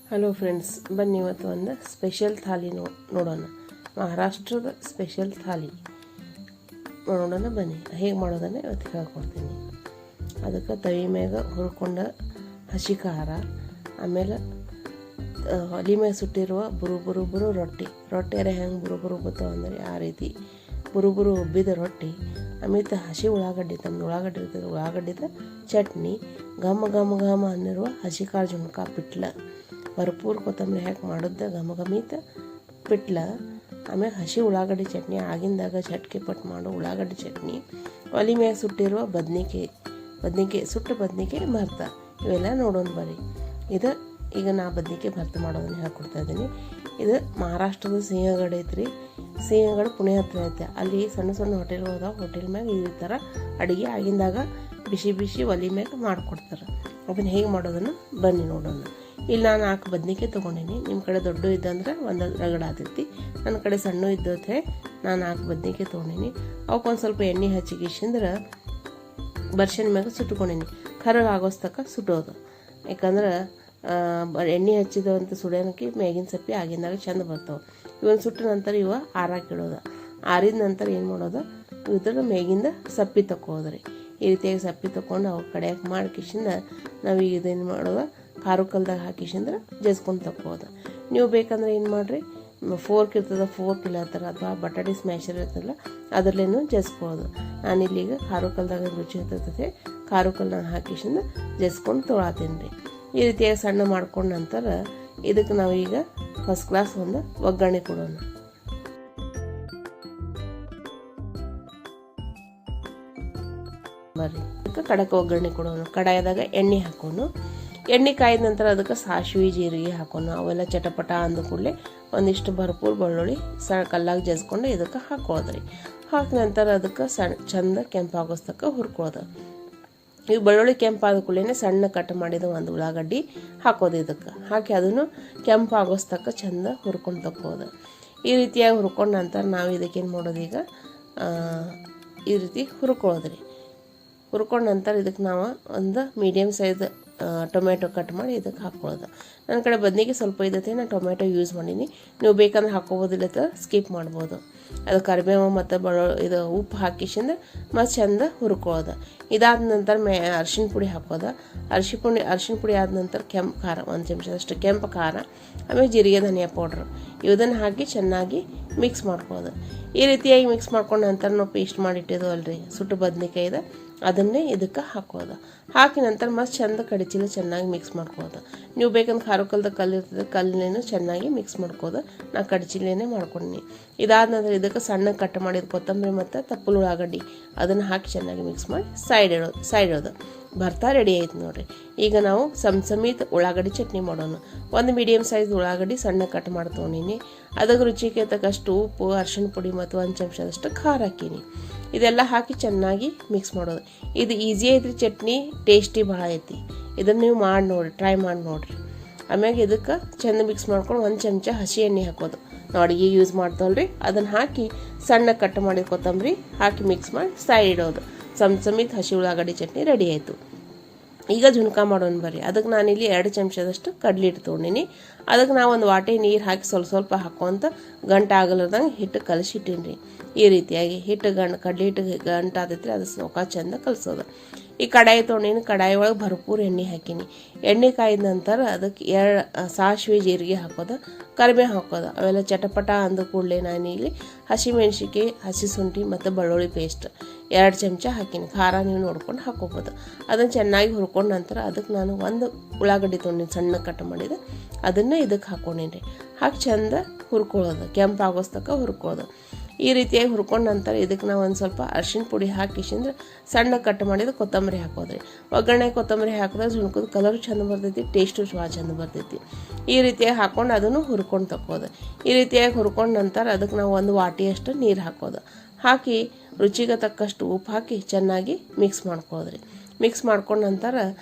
Hello friends, ಬನ್ನಿ ಇವತ್ತು ಒಂದು ಸ್ಪೆಷಲ್ ಥಾಲಿ ನೋಡೋಣ. ಮಹಾರಾಷ್ಟ್ರದ ಸ್ಪೆಷಲ್ ಥಾಲಿ ನೋಡೋಣ. ಬನ್ನಿ ಹೇಗೆ ಮಾಡೋದನ್ನು ಇವತ್ತು ಹೇಳ್ಕೊಡ್ತೀನಿ. ಅದಕ್ಕೆ ತವಿ ಮ್ಯಾಗ ಹುರ್ಕೊಂಡ ಹಸಿ ಖಾರ, ಆಮೇಲೆ ಒಲೆ ಮ್ಯಾಗ ಸುಟ್ಟಿರುವ ಬುರು ರೊಟ್ಟಿಯಾರೆ ಹೆಂಗೆ ಬುರು ಬತ್ತಾವ ಅಂದರೆ ಆ ರೀತಿ ಬುರು ಉಬ್ಬಿದ ರೊಟ್ಟಿ, ಆಮೇಲೆ ಹಸಿ ಉಳ್ಳಾಗಡ್ಡಿ ಉಳ್ಳಾಗಡ್ಡಿ ಇರ್ತದೆ, ಉಳ್ಳಾಗಡ್ಡಿದ ಚಟ್ನಿ, ಘಮ ಅನ್ನಿರುವ ಹಸಿ ಖಾರ ಜುಣ್ಕ ಪಿಟ್ಲ, ಭರ್ಪೂರ್ ಕೊತ್ತಂಬರಿ ಹಾಕಿ ಮಾಡಿದ್ದ ಘಮೀತ ಪಿಟ್ಲ, ಆಮೇಲೆ ಹಸಿ ಉಳ್ಳಾಗಡ್ಡಿ ಚಟ್ನಿ, ಆಗಿಂದಾಗ ಚಟ್ಕೆ ಪಟ್ಟು ಮಾಡೋ ಉಳ್ಳಾಗಡ್ಡಿ ಚಟ್ನಿ, ಒಲೆ ಮ್ಯಾಗ ಸುಟ್ಟಿರುವ ಬದ್ನಿಕಾಯಿ ಸುಟ್ಟ ಬದ್ನಿಕಾಯಿ ಭರ್ತ, ಇವೆಲ್ಲ ನೋಡೋಣ ಬರ್ರಿ. ಇದು ಈಗ ನಾ ಬದ್ನಿಕಾಯಿ ಭರ್ತ ಮಾಡೋದನ್ನು ಹೇಳ್ಕೊಡ್ತಾ ಇದ್ದೀನಿ. ಇದು ಮಹಾರಾಷ್ಟ್ರದ ಸಿಂಹಗಡ ಐತ್ರಿ. ಸಿಂಹಗಡ ಪುಣೆ ಹತ್ರ ಐತೆ. ಅಲ್ಲಿ ಸಣ್ಣ ಹೋಟೆಲ್ ಹೋದಾಗ ಹೋಟೆಲ್ ಮ್ಯಾಗ ಈ ಥರ ಅಡುಗೆ ಆಗಿಂದಾಗ ಬಿಸಿ ಒಲೆ ಮ್ಯಾಗ ಮಾಡಿಕೊಡ್ತಾರೆ. ಅದನ್ನು ಹೇಗೆ ಮಾಡೋದನ್ನು ಬನ್ನಿ ನೋಡೋಣ. ಇಲ್ಲಿ ನಾನು 4 ಬದ್ನಿಕಾಯಿ ತೊಗೊಂಡೀನಿ. ನಿಮ್ಮ ಕಡೆ ದೊಡ್ಡ ಇದ್ದಂದ್ರೆ ಒಂದು ರಗಡ ಆಗ್ತೈತಿ. ನನ್ನ ಕಡೆ ಸಣ್ಣ ಇದ್ದತ್ತೆ ನಾನು 4 ಬದ್ನಿಕಾಯಿ ತೊಗೊಂಡೀನಿ. ಅವಕ್ಕೊಂದು ಸ್ವಲ್ಪ ಎಣ್ಣೆ ಹಚ್ಚಿಗಿಸಿಂದ್ರೆ ಬರ್ಷನ್ ಮ್ಯಾಗ ಸುಟ್ಕೊಂಡೀನಿ. ಕರ್ರಗೆ ಆಗೋಸ್ತಕ್ಕ ಸುಟ್ಟೋದು. ಯಾಕಂದ್ರೆ ಎಣ್ಣೆ ಹಚ್ಚಿದವಂತ ಸುಡೋಣಕ್ಕೆ ಮ್ಯಾಗಿನ ಸಪ್ಪಿ ಆಗಿಂದಾಗ ಚೆಂದ ಬರ್ತಾವೆ. ಇವನ್ ಸುಟ್ಟ ನಂತರ ಆರಾಕಿಡೋದು. ಆರಿದ ನಂತರ ಏನು ಮಾಡೋದು, ಇದ್ರ ಮ್ಯಾಗಿಂದ ಸಪ್ಪಿ ತಕ್ಕೋದ್ರಿ. ಈ ರೀತಿಯಾಗಿ ಸಪ್ಪಿ ತಗೊಂಡು ಅವು ಕಡೆಯಾಗಿ ಮಾಡಿಕಿಸಿಂದ ನಾವು ಈಗ ಇದೇನು ಮಾಡೋದು, ಖಾರ ಕಲ್ದಾಗ ಹಾಕಿಸಿಂದ್ರೆ ಜಸ್ಕೊಂಡು ತಕ್ಕೋದು. ನೀವು ಬೇಕಂದ್ರೆ ಏನು ಮಾಡಿರಿ, ಫೋರ್ಕ್ ಇರ್ತದೆ, ಫೋರ್ಕ್ ಇಲ್ಲ ಥರ ಅಥವಾ ಬಟಾಟಿ ಸ್ಮ್ಯಾಶರ್ ಇರ್ತದಲ್ಲ ಅದರಲ್ಲೇನು ಜಸ್ಕೊಳ್ಳೋದು. ನಾನಿಲ್ಲೀಗ ಖಾರ ಕಲ್ದಾಗ ರುಚಿ ಇರ್ತದೆ, ಖಾರ ಕಲ್ದಾಗ ಹಾಕಿಸಿಂದ ಜಸ್ಕೊಂಡು ತೊಳಾತೀನಿ ರೀ. ಈ ರೀತಿಯಾಗಿ ಸಣ್ಣ ಮಾಡ್ಕೊಂಡ ನಂತರ ಇದಕ್ಕೆ ನಾವೀಗ ಫಸ್ಟ್ ಕ್ಲಾಸ್ ಒಂದು ಒಗ್ಗರಣೆ ಕೊಡೋಣ. ಬರ್ರಿ, ಅದಕ್ಕೆ ಕಡಕ್ಕೆ ಒಗ್ಗರಣೆ ಕೊಡೋಣ. ಕಡಾಯದಾಗ ಎಣ್ಣೆ ಹಾಕೋನು. ಎಣ್ಣೆ ಕಾಯ್ದ ನಂತರ ಅದಕ್ಕೆ ಸಾಸಿವೆ ಜೀರಿಗೆ ಹಾಕೋನು. ಅವೆಲ್ಲ ಚಟಪಟ ಅಂದ ಕೂಡಲೇ ಒಂದಿಷ್ಟು ಭರ್ಪೂರ್ ಬೆಳ್ಳುಳ್ಳಿ ಕಲ್ಲಾಗಿ ಜಜ್ಕೊಂಡು ಇದಕ್ಕೆ ಹಾಕೋದ್ರಿ. ಹಾಕಿದ ನಂತರ ಅದಕ್ಕೆ ಚಂದ ಕೆಂಪಾಗೋಸ್ತಕ್ಕ ಹುರ್ಕೋದು. ಈ ಬೆಳ್ಳುಳ್ಳಿ ಕೆಂಪಾದ ಕೂಡಲೇ ಸಣ್ಣ ಕಟ್ ಮಾಡಿದ ಒಂದು ಉಳ್ಳಾಗಡ್ಡಿ ಹಾಕೋದು. ಇದಕ್ಕೆ ಹಾಕಿ ಅದನ್ನು ಕೆಂಪಾಗೋಸ್ತಕ್ಕ ಚಂದ ಹುರ್ಕೊಂಡು ತಕ್ಕೋದು. ಈ ರೀತಿಯಾಗಿ ಹುರ್ಕೊಂಡ ನಂತರ ನಾವು ಇದಕ್ಕೇನು ಮಾಡೋದು, ಈಗ ಈ ರೀತಿ ಹುರ್ಕೊಳ್ಳೋದ್ರಿ. ಹುರ್ಕೊಂಡ ನಂತರ ಇದಕ್ಕೆ ನಾವು ಒಂದು ಮೀಡಿಯಮ್ ಸೈಜ್ ಟೊಮೆಟೊ ಕಟ್ ಮಾಡಿ ಇದಕ್ಕೆ ಹಾಕ್ಕೊಳ್ಳೋದು. ನನ್ನ ಕಡೆ ಬದ್ನಿಗೆ ಸ್ವಲ್ಪ ಇದಕ್ಕೆ ನಾನು ಟೊಮೆಟೊ ಯೂಸ್ ಮಾಡೀನಿ. ನೀವು ಬೇಕಂದ್ರೆ ಹಾಕೋಬೋದಿಲ್ಲ, ಸ್ಕಿಪ್ ಮಾಡ್ಬೋದು. ಅದು ಕರಿಬೇವು ಮತ್ತು ಇದು ಉಪ್ಪು ಹಾಕಿಸಿಂದ ಮತ್ತು ಚೆಂದ ಹುರ್ಕೊಳ್ಳೋದು. ಇದಾದ ನಂತರ ಅರಿಶಿನ ಪುಡಿ ಹಾಕೋದು. ಅರಿಶಿನ ಪುಡಿ ಆದ ನಂತರ ಕೆಂಪು ಖಾರ, 1 ಚಮಚದಷ್ಟು ಕೆಂಪು ಖಾರ, ಆಮೇಲೆ ಜೀರಿಗೆ ಧನಿಯಾ ಪೌಡ್ರು ಇದನ್ನು ಹಾಕಿ ಚೆನ್ನಾಗಿ ಮಿಕ್ಸ್ ಮಾಡ್ಕೊಳ್ಳೋದು. ಈ ರೀತಿಯಾಗಿ ಮಿಕ್ಸ್ ಮಾಡ್ಕೊಂಡ ನಂತರ ನಾವು ಪೇಸ್ಟ್ ಮಾಡಿಟ್ಟಿದ್ದು ಅಲ್ರಿ ಸುಟ್ಟು ಬದ್ನಿಕಾಯಿದ, ಅದನ್ನೇ ಇದಕ್ಕೆ ಹಾಕೋದು. ಹಾಕಿ ನಂತರ ಮತ್ತೆ ಚೆಂದ ಕಡಿಚಿಲ್ಲ ಚೆನ್ನಾಗಿ ಮಿಕ್ಸ್ ಮಾಡ್ಕೋದು. ನೀವು ಬೇಕಂದ್ರೆ ಖಾರ ಕಲ್ದ ಕಲ್ಲು ಇರ್ತದೆ, ಕಲ್ಲಿನೇನು ಚೆನ್ನಾಗಿ ಮಿಕ್ಸ್ ಮಾಡ್ಕೋದು. ನಾ ಕಡಿಚಿಲೇನೆ ಮಾಡ್ಕೊಂಡಿ. ಇದಾದ ನಂತರ ಇದಕ್ಕೆ ಸಣ್ಣ ಕಟ್ ಮಾಡಿದ ಕೊತ್ತಂಬರಿ ಮತ್ತು ತಪ್ಪಲು ಉಳ್ಳಾಗಡ್ಡಿ ಅದನ್ನು ಹಾಕಿ ಚೆನ್ನಾಗಿ ಮಿಕ್ಸ್ ಮಾಡಿ ಸೈಡ್ ಇಡೋದು. ಭರ್ತಾ ರೆಡಿ ಆಯ್ತು ನೋಡಿರಿ. ಈಗ ನಾವು ಸಮೇತ ಉಳ್ಳಾಗಡ್ಡಿ ಚಟ್ನಿ ಮಾಡೋಣ. ಒಂದು ಮೀಡಿಯಮ್ ಸೈಜ್ ಉಳ್ಳಾಗಡ್ಡಿ ಸಣ್ಣ ಕಟ್ ಮಾಡಿ ತೊಗೊಂಡಿನಿ. ಅದಕ್ಕೆ ರುಚಿಗೆ ತಕ್ಕಷ್ಟು ಉಪ್ಪು, ಅರಿಶಿನ ಪುಡಿ ಮತ್ತು 1 ಚಮಚದಷ್ಟು ಖಾರ ಹಾಕೀನಿ. ಇದೆಲ್ಲ ಹಾಕಿ ಚೆನ್ನಾಗಿ ಮಿಕ್ಸ್ ಮಾಡೋದು. ಇದು ಈಸಿ ಐತ್ರಿ ಚಟ್ನಿ, ಟೇಸ್ಟಿ ಭಾಳ ಐತಿ. ಇದನ್ನು ನೀವು ಮಾಡಿ ನೋಡಿರಿ, ಟ್ರೈ ಮಾಡಿ ನೋಡಿರಿ. ಆಮ್ಯಾಗ ಇದಕ್ಕೆ ಚೆಂದ ಮಿಕ್ಸ್ ಮಾಡ್ಕೊಂಡು 1 ಚಮಚ ಹಸಿ ಎಣ್ಣೆ ಹಾಕೋದು. ನಾವು ಅಡುಗೆ ಯೂಸ್ ಮಾಡ್ತವಲ್ರಿ, ಅದನ್ನು ಹಾಕಿ ಸಣ್ಣ ಕಟ್ ಮಾಡಿದ ಕೊತ್ತಂಬರಿ ಹಾಕಿ ಮಿಕ್ಸ್ ಮಾಡಿ ಸೈಡ್ ಇಡೋದು. ಸಮೇತ ಹಸಿ ಉಳ್ಳಾಗಡ್ಡಿ ಚಟ್ನಿ ರೆಡಿ ಆಯಿತು. ಈಗ ಜುಣ್ಕ ಮಾಡೋಣ ಬರ್ರಿ. ಅದಕ್ಕೆ ನಾನಿಲ್ಲಿ 2 ಚಮಚದಷ್ಟು ಕಡ್ಲಿ ಹಿಟ್ಟು ತೊಗೊಂಡಿನಿ. ಅದಕ್ಕೆ ನಾವು ಒಂದು ವಾಟೆ ನೀರು ಹಾಕಿ ಸ್ವಲ್ಪ ಹಾಕೋಂತ ಗಂಟು ಆಗಲಾರ್ದಂಗೆ ಹಿಟ್ಟು ಕಲಸಿಟ್ಟಿನಿ ರೀ. ಈ ರೀತಿಯಾಗಿ ಕಡ್ಲಿ ಹಿಟ್ಟು ಗಂಟು ಆದೈತ್ರಿ, ಅದು ಸೋಕ ಚೆಂದ ಕಲಿಸೋದು. ಈ ಕಡಾಯಿ ತೊಗೊಂಡಿನಿ. ಕಡಾಯಿ ಒಳಗೆ ಭರ್ಪೂರ್ ಎಣ್ಣೆ ಹಾಕೀನಿ. ಎಣ್ಣೆ ಕಾಯ್ದ ನಂತರ ಅದಕ್ಕೆ 2 ಸಾಸಿವೆ ಜೀರಿಗೆ ಹಾಕೋದು, ಕರಿಬೇವು ಹಾಕೋದು. ಅವೆಲ್ಲ ಚಟಪಟ ಅಂದ ಕೂಡಲೇ ನಾನಿಲ್ಲಿ ಹಸಿಮೆಣ್ಸಿಕಾಯಿ, ಹಸಿ ಶುಂಠಿ ಮತ್ತು ಬೆಳ್ಳುಳ್ಳಿ ಪೇಸ್ಟ್ 2 ಚಮಚ ಹಾಕೀನಿ. ಖಾರ ನೀವು ನೋಡ್ಕೊಂಡು ಹಾಕೋಬೋದು. ಅದನ್ನು ಚೆನ್ನಾಗಿ ಹುರ್ಕೊಂಡ ನಂತರ ಅದಕ್ಕೆ ನಾನು ಒಂದು ಉಳ್ಳಾಗಡ್ಡಿ ತೊಗೊಂಡಿನಿ ಸಣ್ಣ ಕಟ್ ಮಾಡಿದೆ, ಅದನ್ನು ಇದಕ್ಕೆ ಹಾಕ್ಕೊಂಡೀನಿ. ಹಾಕಿ ಚೆಂದ ಹುರ್ಕೊಳ್ಳೋದು, ಕೆಂಪಾಗೋಸ್ತಕ್ಕ ಹುರ್ಕೊಳ್ಳೋದು. ಈ ರೀತಿಯಾಗಿ ಹುರ್ಕೊಂಡ ನಂತರ ಇದಕ್ಕೆ ನಾವು ಒಂದು ಸ್ವಲ್ಪ ಅರಿಶಿನ ಪುಡಿ ಹಾಕಿಸಿಂದ್ರೆ ಸಣ್ಣ ಕಟ್ ಮಾಡಿದ ಕೊತ್ತಂಬರಿ ಹಾಕೋದ್ರಿ. ಒಗ್ಗರಣೆ ಕೊತ್ತಂಬರಿ ಹಾಕಿದ್ರೆ ಜುಣ್ಕದ ಕಲರ್ ಚೆಂದ ಬರ್ತೈತಿ, ಟೇಸ್ಟು ಚೆಂದ ಬರ್ತೈತಿ. ಈ ರೀತಿಯಾಗಿ ಹಾಕ್ಕೊಂಡು ಅದನ್ನು ಹುರ್ಕೊಂಡು ತಕ್ಕೋದು. ಈ ರೀತಿಯಾಗಿ ಹುರ್ಕೊಂಡ ನಂತರ ಅದಕ್ಕೆ ನಾವು ಒಂದು ವಾಟಿಯಷ್ಟು ನೀರು ಹಾಕೋದು. ಹಾಕಿ ರುಚಿಗೆ ತಕ್ಕಷ್ಟು ಉಪ್ಪು ಹಾಕಿ ಚೆನ್ನಾಗಿ ಮಿಕ್ಸ್ ಮಾಡ್ಕೋದ್ರಿ. ಮಿಕ್ಸ್ ಮಾಡ್ಕೊಂಡ ನಂತರ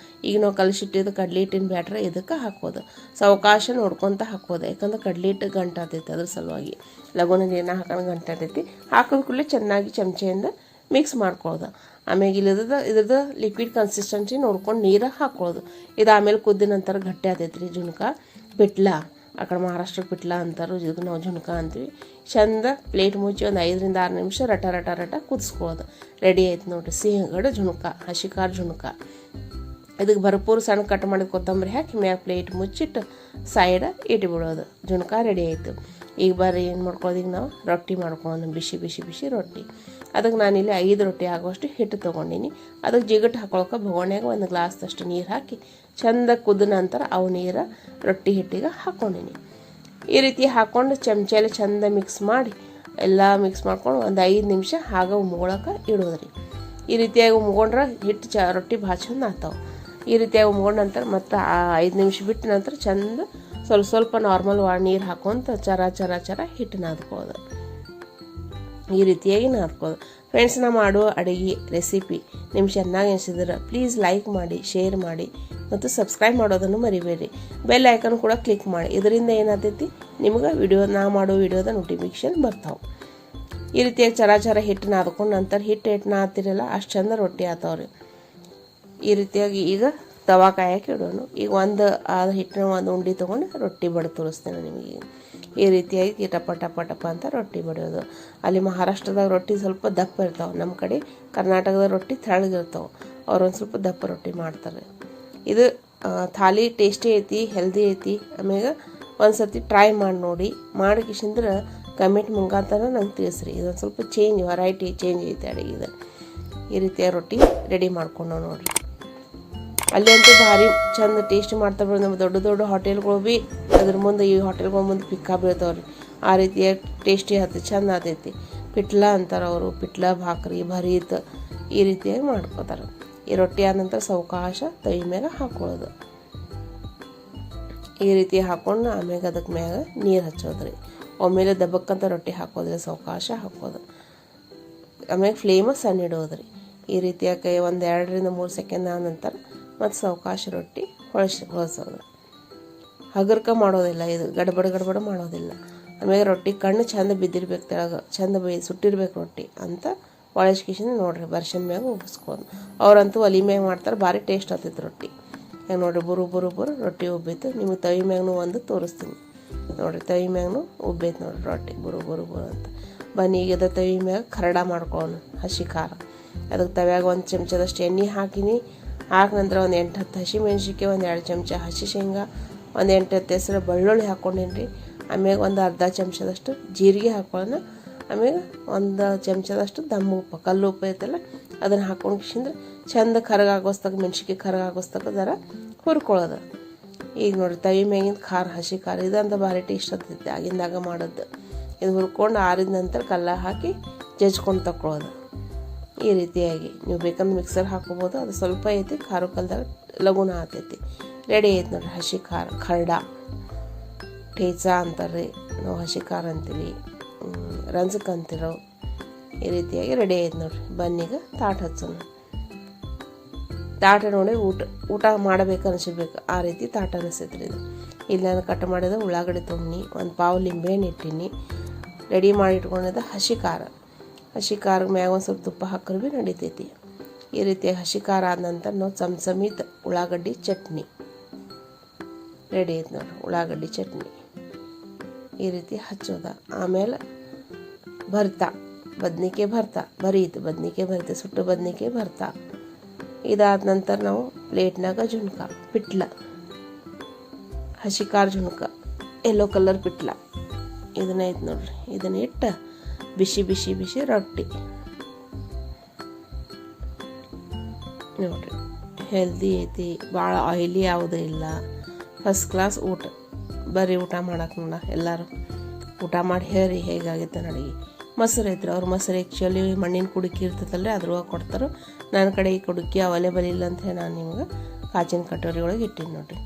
ಈಗ ನಾವು ಕಲಸಿಟ್ಟಿದ್ದು ಕಡ್ಲಿ ಹಿಟ್ಟಿನ ಬ್ಯಾಟ್ರ ಇದಕ್ಕೆ ಹಾಕೋದು. ಸಾವಕಾಶ ನೋಡ್ಕೊತ ಹಾಕೋದು, ಯಾಕಂದ್ರೆ ಕಡ್ಲಿ ಹಿಟ್ಟು ಗಂಟಾತೈತಿ, ಅದ್ರ ಸಲುವಾಗಿ ಲಗೋನ ನೀರನ್ನ ಹಾಕೋಣ ಗಂಟಾತೈತಿ. ಹಾಕಿದ ಕೂಡಲೇ ಚೆನ್ನಾಗಿ ಚಮಚೆಯಿಂದ ಮಿಕ್ಸ್ ಮಾಡ್ಕೊಳ್ಳೋದು. ಆಮೇಲೆ ಇದ್ರದ್ದು ಲಿಕ್ವಿಡ್ ಕನ್ಸಿಸ್ಟೆನ್ಸಿ ನೋಡ್ಕೊಂಡು ನೀರು ಹಾಕ್ಕೊಳ್ಳೋದು. ಇದು ಆಮೇಲೆ ಕುದ್ದ ನಂತರ ಗಟ್ಟಿ ಆತೈತ್ರಿ ಜುಣ್ಕ. ಪಿಟ್ಲ ಆ ಕಡೆ ಮಹಾರಾಷ್ಟ್ರ ಪಿಟ್ಲ ಅಂತಾರೋ, ಇದಕ್ಕೆ ನಾವು ಜುಣ್ಕ ಅಂತೀವಿ. ಚಂದ ಪ್ಲೇಟ್ ಮುಚ್ಚಿ ಒಂದು 5 ರಿಂದ 6 ನಿಮಿಷ ರಟ ಕುದಿಸ್ಕೊಳ್ಳೋದು. ರೆಡಿ ಆಯ್ತು ನೋಡಿರಿ ಸಿಹಿಗಡ ಜುಣ್ಕ, ಹಸಿ ಖಾರ ಜುಣ್ಕ. ಇದಕ್ಕೆ ಭರ್ಪೂರು ಸಣ್ಣ ಕಟ್ ಮಾಡಿದ ಕೊತ್ತಂಬರಿ ಹಾಕಿ ಮ್ಯಾಗ ಪ್ಲೇಟ್ ಮುಚ್ಚಿಟ್ಟು ಸೈಡ ಇಟ್ಬಿಡೋದು. ಜುಣ್ಕ ರೆಡಿ ಆಯಿತು. ಈಗ ಬರ್ರಿ ಏನು ಮಾಡ್ಕೊಳ್ಳೋದು, ಈಗ ನಾವು ರೊಟ್ಟಿ ಮಾಡ್ಕೊಳ್ಳೋಣ. ಬಿಸಿ ರೊಟ್ಟಿ. ಅದಕ್ಕೆ ನಾನಿಲ್ಲಿ 5 ರೊಟ್ಟಿ ಆಗುವಷ್ಟು ಹಿಟ್ಟು ತೊಗೊಂಡಿನಿ. ಅದಕ್ಕೆ ಜಿಗಟ್ ಹಾಕೊಳಕ್ಕೆ ಬೊಗಣ್ಯಾಗ ಒಂದು ಗ್ಲಾಸ್ದಷ್ಟು ನೀರು ಹಾಕಿ ಚಂದ ಕುದ ನಂತರ ಅವು ನೀರು ರೊಟ್ಟಿ ಹಿಟ್ಟಿಗೆ ಹಾಕ್ಕೊಂಡಿನಿ. ಈ ರೀತಿ ಹಾಕ್ಕೊಂಡು ಚಮಚಲ್ಲಿ ಚಂದ ಮಿಕ್ಸ್ ಮಾಡಿ ಎಲ್ಲ ಮಿಕ್ಸ್ ಮಾಡ್ಕೊಂಡು ಒಂದು 5 ನಿಮಿಷ ಆಗ ಉಮ್ಗೊಳಕ್ಕೆ ಇಡೋದ್ರಿ. ಈ ರೀತಿಯಾಗಿ ಉಮ್ಗೊಂಡ್ರೆ ಹಿಟ್ಟು ರೊಟ್ಟಿ ಭಾಳ ಚಂದ ಆಗ್ತಾವೆ. ಈ ರೀತಿಯಾಗಿ ಉಮ್ಗೊಂಡ ನಂತರ ಮತ್ತು 5 ನಿಮಿಷ ಬಿಟ್ಟ ನಂತರ ಚಂದ ಸ್ವಲ್ಪ ನಾರ್ಮಲ್ ನೀರು ಹಾಕೊಂತ ಚರ ಹಿಟ್ಟು ನಾದ್ಕೊಳ್ಳೋದು. ಈ ರೀತಿಯಾಗಿ ನಾದ್ಕೊಳ್ಳೋದು. ಫ್ರೆಂಡ್ಸ್, ನಾ ಮಾಡುವ ಅಡುಗೆ ರೆಸಿಪಿ ನಿಮ್ಗೆ ಚೆನ್ನಾಗಿ ಅನಿಸಿದ್ರೆ ಪ್ಲೀಸ್ ಲೈಕ್ ಮಾಡಿ, ಶೇರ್ ಮಾಡಿ ಮತ್ತು ಸಬ್ಸ್ಕ್ರೈಬ್ ಮಾಡೋದನ್ನು ಮರಿಬೇಡಿ. ಬೆಲ್ ಐಕನ್ ಕೂಡ ಕ್ಲಿಕ್ ಮಾಡಿ. ಇದರಿಂದ ಏನಾಗ್ತೈತಿ, ನಿಮ್ಗೆ ನಾ ಮಾಡೋ ವಿಡಿಯೋದ ನೋಟಿಫಿಕೇಶನ್ ಬರ್ತಾವೆ. ಈ ರೀತಿಯಾಗಿ ಚರ ಹಿಟ್ಟು ನಾದ್ಕೊಂಡು ನಂತರ ಹಿಟ್ಟು ನಾದ್ತಿರಲ್ಲ ಅಷ್ಟು ಚಂದ ರೊಟ್ಟಿ ಆಗ್ತಾವ್ರಿ. ಈ ರೀತಿಯಾಗಿ ಈಗ ತವಾ ಕಾಯಕ್ಕೆ ಇಡೋಣ. ಈಗ ಒಂದು ಹಿಟ್ಟಿನ ಒಂದು ಉಂಡೆ ತೊಗೊಂಡು ರೊಟ್ಟಿ ಬಡ ತೋರಿಸ್ತೇನೆ ನಿಮಗೆ. ಈ ರೀತಿಯಾಗಿ ಟಪ ಅಂತ ರೊಟ್ಟಿ ಬಡಿಯೋದು. ಅಲ್ಲಿ ಮಹಾರಾಷ್ಟ್ರದಾಗ ರೊಟ್ಟಿ ಸ್ವಲ್ಪ ದಪ್ಪ ಇರ್ತಾವೆ, ನಮ್ಮ ಕಡೆ ಕರ್ನಾಟಕದ ರೊಟ್ಟಿ ತೆಳ್ಳಗಿರ್ತಾವೆ. ಅವ್ರೊಂದು ಸ್ವಲ್ಪ ದಪ್ಪ ರೊಟ್ಟಿ ಮಾಡ್ತಾರೆ. ಇದು ಥಾಲಿ ಟೇಸ್ಟಿ ಐತಿ, ಹೆಲ್ದಿ ಐತಿ. ಆಮ್ಯಾಗ ಒಂದು ಸರ್ತಿ ಟ್ರೈ ಮಾಡಿ ನೋಡಿ. ಮಾಡಿಕಿಸಿಂದ್ರೆ ಕಮೆಂಟ್ ಮುಖಾಂತರ ನಂಗೆ ತಿಳಿಸ್ರಿ. ಇದೊಂದು ಸ್ವಲ್ಪ ವೆರೈಟಿ ಚೇಂಜ್ ಐತೆ ಅಡುಗೆ. ಈ ರೀತಿಯ ರೊಟ್ಟಿ ರೆಡಿ ಮಾಡ್ಕೊಂಡು ನೋಡಿರಿ. ಅಲ್ಲಿ ಅಂತೂ ಭಾರಿ ಚಂದ ಟೇಸ್ಟ್ ಮಾಡ್ತಾರೆ. ನಮ್ಮ ದೊಡ್ಡ ಹೋಟೆಲ್ಗಳು ಭೀ ಅದ್ರ ಮುಂದೆ ಈ ಹೋಟೆಲ್ಗಳ ಮುಂದೆ ಪಿಕ್ಕಾ ಬೀಳ್ತಾವ್ರಿ. ಆ ರೀತಿಯ ಟೇಸ್ಟಿ ಚಂದ ಆಗ್ತೈತಿ. ಪಿಟ್ಲ ಅಂತಾರೆ ಅವರು, ಪಿಟ್ಲ ಭಾಕ್ರಿ ಭರೀತ್ ಈ ರೀತಿಯಾಗಿ ಮಾಡ್ಕೋತಾರೆ. ಈ ರೊಟ್ಟಿ ಆದ ನಂತರ ಸಾವಕಾಶ ತೈ ಮ್ಯಾಗ ಹಾಕ್ಕೊಳ್ಳೋದು. ಈ ರೀತಿ ಹಾಕ್ಕೊಂಡು ಆಮ್ಯಾಗ ಅದಕ್ಕೆ ಮ್ಯಾಗ ನೀರು ಹಚ್ಚೋದ್ರಿ. ಒಮ್ಮೆಲೆ ದಬ್ಬಕ್ಕಂತ ರೊಟ್ಟಿ ಹಾಕೋದ್ರಿ, ಸಾವಕಾಶ ಹಾಕೋದು. ಆಮ್ಯಾಗ ಫ್ಲೇಮ ಸಣ್ಣ ಇಡೋದ್ರಿ. ಈ ರೀತಿಯಾಗಿ ಒಂದು 2 ರಿಂದ 3 ಸೆಕೆಂಡ್ ಆದ ನಂತರ ಮತ್ತು ಸಾವಕಾಶ ರೊಟ್ಟಿ ಹೊಳಸೋದು. ಹಗರ್ಕ ಮಾಡೋದಿಲ್ಲ, ಇದು ಗಡಬಡ ಮಾಡೋದಿಲ್ಲ. ಆಮೇಲೆ ರೊಟ್ಟಿ ಕಣ್ಣು ಚಂದ ಬಿದ್ದಿರ್ಬೇಕು, ತೆಳಗೆ ಚಂದ ಸುಟ್ಟಿರ್ಬೇಕು ರೊಟ್ಟಿ ಅಂತ ಒಳಸ್ಕಿಶಿಂದ ನೋಡ್ರಿ ಬರ್ಷನ್ ಮ್ಯಾಗ ಉಬ್ಬಿಸ್ಕೊಂಡು. ಅವ್ರಂತೂ ಒಲಿ ಮ್ಯಾಗ ಮಾಡ್ತಾರೆ, ಭಾರಿ ಟೇಸ್ಟ್ ಆಗ್ತೈತೆ ರೊಟ್ಟಿ. ಈಗ ನೋಡಿರಿ ಬರು ರೊಟ್ಟಿ ಉಬ್ಬೈತು. ನಿಮಗೆ ತವಿ ಮ್ಯಾಗೂ ಒಂದು ತೋರಿಸ್ತೀನಿ ನೋಡಿರಿ. ತವಿ ಮ್ಯಾಗೂ ಉಬ್ಬೈತೆ ನೋಡಿರಿ ರೊಟ್ಟಿ ಬರು ಅಂತ. ಬನ್ನಿ ಈಗ ಅದ ತವಿ ಮ್ಯಾಗ ಖರಡ ಮಾಡ್ಕೊಳ್ಳೋಣ, ಹಸಿ ಖಾರ. ಅದಕ್ಕೆ ತವ್ಯಾಗ 1 ಚಮಚದಷ್ಟು ಎಣ್ಣೆ ಹಾಕಿನಿ. ಹಾಕಿ ನಂತರ ಒಂದು 8-10 ಹಸಿ ಮೆಣಸಿನ್ಕಾಯಿ, ಒಂದು 2 ಚಮಚ ಹಸಿ ಶೇಂಗಾ, ಒಂದು 8-10 ಹೆಸರು ಬೆಳ್ಳುಳ್ಳಿ ಹಾಕ್ಕೊಂಡೇನಿ ರೀ. ಆಮ್ಯಾಗ ಒಂದು ಅರ್ಧ ಚಮಚದಷ್ಟು ಜೀರಿಗೆ ಹಾಕೊಳ್ಳೋಣ. ಆಮ್ಯಾಗ 1 ಚಮಚದಷ್ಟು ದಮ್ಮ ಉಪ್ಪು, ಕಲ್ಲು ಉಪ್ಪು ಐತಲ್ಲ ಅದನ್ನು ಹಾಕ್ಕೊಂಡು ಕಿಶಿಂದ್ರೆ ಚಂದ ಕರಗಾಗೋಸ್ತಕ, ಮೆಣಸಿನ್ಕಾಯಿ ಕರಗಾಗೋಸ್ತಕ ಜರ ಹುರ್ಕೊಳ್ಳೋದು. ಈಗ ನೋಡಿರಿ ತವಿ ಮ್ಯಾಗಿಂದ ಖಾರ, ಹಸಿ ಖಾರ ಇದಂತ ಭಾರಿ ಟೇಸ್ಟ್ ಆಗ್ತೈತೆ ಆಗಿಂದಾಗ ಮಾಡೋದು. ಇದು ಹುರ್ಕೊಂಡು ಆರಿದ ನಂತರ ಕಲ್ಲ ಹಾಕಿ ಜಜ್ಕೊಂಡು ತಗೊಳ್ಳೋದು. ಈ ರೀತಿಯಾಗಿ ನೀವು ಬೇಕಂದ್ರೆ ಮಿಕ್ಸರ್ ಹಾಕೋಬೋದು. ಅದು ಸ್ವಲ್ಪ ಐತಿ, ಖಾರ ಕಲ್ದಾಗ ಲಗುನ ಆಗ್ತೈತಿ. ರೆಡಿ ಐತೆ ನೋಡಿರಿ ಹಸಿ ಖಾರ. ಖರ್ಡ ಟೇಚಾ ಅಂತಾರೆ, ನಾವು ಹಸಿ ಖಾರ ಅಂತೀವಿ, ರಂಜಕ್ ಅಂತಿರೋ. ಈ ರೀತಿಯಾಗಿ ರೆಡಿ ಐತೆ ನೋಡಿರಿ. ಬನ್ನಿಗ ತಾಟ ಹಚ್ಚೋಣ. ತಾಟ ನೋಡಿ ಊಟ ಮಾಡಬೇಕು ಅನಿಸಿರ್ಬೇಕು, ಆ ರೀತಿ ತಾಟ ಅನಿಸ್ತೈತ್ರಿ ಇದು. ಇಲ್ಲಿ ನಾನು ಕಟ್ ಮಾಡಿದ ಉಳ್ಳಾಗಡ್ಡಿ ತೊಗೊಂಡು 1 ಪಾವು ಲಿಂಬೆಹಣ್ಣು ಇಟ್ಟೀನಿ. ರೆಡಿ ಮಾಡಿ ಇಟ್ಕೊಂಡಿದ್ದ ಹಸಿ ಖಾರ. ಹಸಿ ಖಾರ ಮ್ಯಾಗ ಒಂದು ಸ್ವಲ್ಪ ತುಪ್ಪ ಹಾಕಿದ್ರೆ ಭೀ ನಡಿತೈತಿ. ಈ ರೀತಿಯಾಗಿ ಹಸಿ ಖಾರ ಆದ ನಂತರ ನಾವು ಸಮೇತ ಉಳ್ಳಾಗಡ್ಡಿ ಚಟ್ನಿ ರೆಡಿ ಐತೆ ನೋಡಿರಿ. ಉಳ್ಳಾಗಡ್ಡಿ ಚಟ್ನಿ ಈ ರೀತಿ ಹಚ್ಚೋದ. ಆಮೇಲೆ ಬದ್ನಿಕಾಯಿ ಭರ್ತಾ, ಸುಟ್ಟು ಬದ್ನಿಕಾಯಿ ಭರ್ತಾ. ಇದಾದ ನಂತರ ನಾವು ಪ್ಲೇಟ್ನಾಗ ಜುಣ್ಕ, ಪಿಟ್ಲ, ಹಸಿ ಖಾರ ಜುಣ್ಕ, ಯೆಲ್ಲೋ ಕಲರ್ ಪಿಟ್ಲ ಇದನ್ನ ಐತೆ ನೋಡ್ರಿ. ಇದನ್ನ ಇಟ್ಟು ಬಿಸಿ ರೊಟ್ಟಿ ನೋಡ್ರಿ. ಹೆಲ್ದಿ ಐತಿ, ಭಾಳ ಆಯಿಲಿ ಯಾವುದೂ ಇಲ್ಲ. ಫಸ್ಟ್ ಕ್ಲಾಸ್ ಊಟ. ಬರ್ರಿ ಊಟ ಮಾಡಕ್ಕೆ ನೋಡ. ಎಲ್ಲರೂ ಊಟ ಮಾಡಿ ಹೇಳಿ ಹೇಗಾಗೈತೆ ಅಡುಗೆ. ಮೊಸರು ಐತ್ರಿ. ಅವ್ರು ಮೊಸರು ಆ್ಯಕ್ಚುಲಿ ಮಣ್ಣಿನ ಕುಡುಕಿ ಇರ್ತೈತಲ್ರಿ ಅದ್ರೊಳಗೆ ಕೊಡ್ತಾರೆ. ನನ್ನ ಕಡೆ ಈ ಕುಡುಕಿ ಅವೈಲೇಬಲ್ ಇಲ್ಲ ಅಂತ ಹೇಳಿ ನಾನು ನಿಮ್ಗೆ ಕಾಚಿನ ಕಟೋರಿ ಒಳಗೆ ಇಟ್ಟೀನಿ ನೋಡಿರಿ.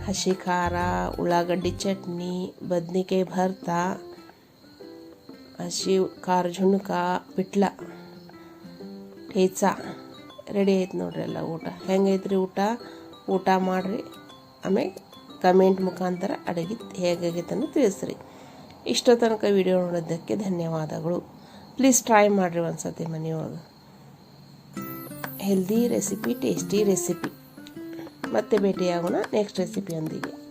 ಹಸಿ ಖಾರ, ಉಳ್ಳಾಗಡ್ಡಿ ಚಟ್ನಿ, ಬದ್ನಿಕಾಯಿ ಭರ್ತಾ, ಹಸಿ ಖಾರ ಜುಣ್ಕ, ಪಿಟ್ಲ, ಟೇಚಾ ರೆಡಿ ಐತೆ ನೋಡ್ರಿ. ಎಲ್ಲ ಊಟ ಹೆಂಗೈತ್ರಿ? ಊಟ ಮಾಡಿರಿ. ಆಮೇಲೆ ಕಮೆಂಟ್ ಮುಖಾಂತರ ಅಡುಗೆ ಹೇಗಾಗೈತೆ ಅನ್ನೋ ತಿಳಿಸ್ರಿ. ಇಷ್ಟೋ ತನಕ ವಿಡಿಯೋ ನೋಡೋದಕ್ಕೆ ಧನ್ಯವಾದಗಳು. ಪ್ಲೀಸ್ ಟ್ರೈ ಮಾಡಿರಿ ಒಂದು ಸತಿ ಮನೆಯೊಳಗೆ. Healthy recipe, tasty recipe. ಮತ್ತೆ ಭೇಟಿಯಾಗೋಣ ನೆಕ್ಸ್ಟ್ ರೆಸಿಪಿಯೊಂದಿಗೆ.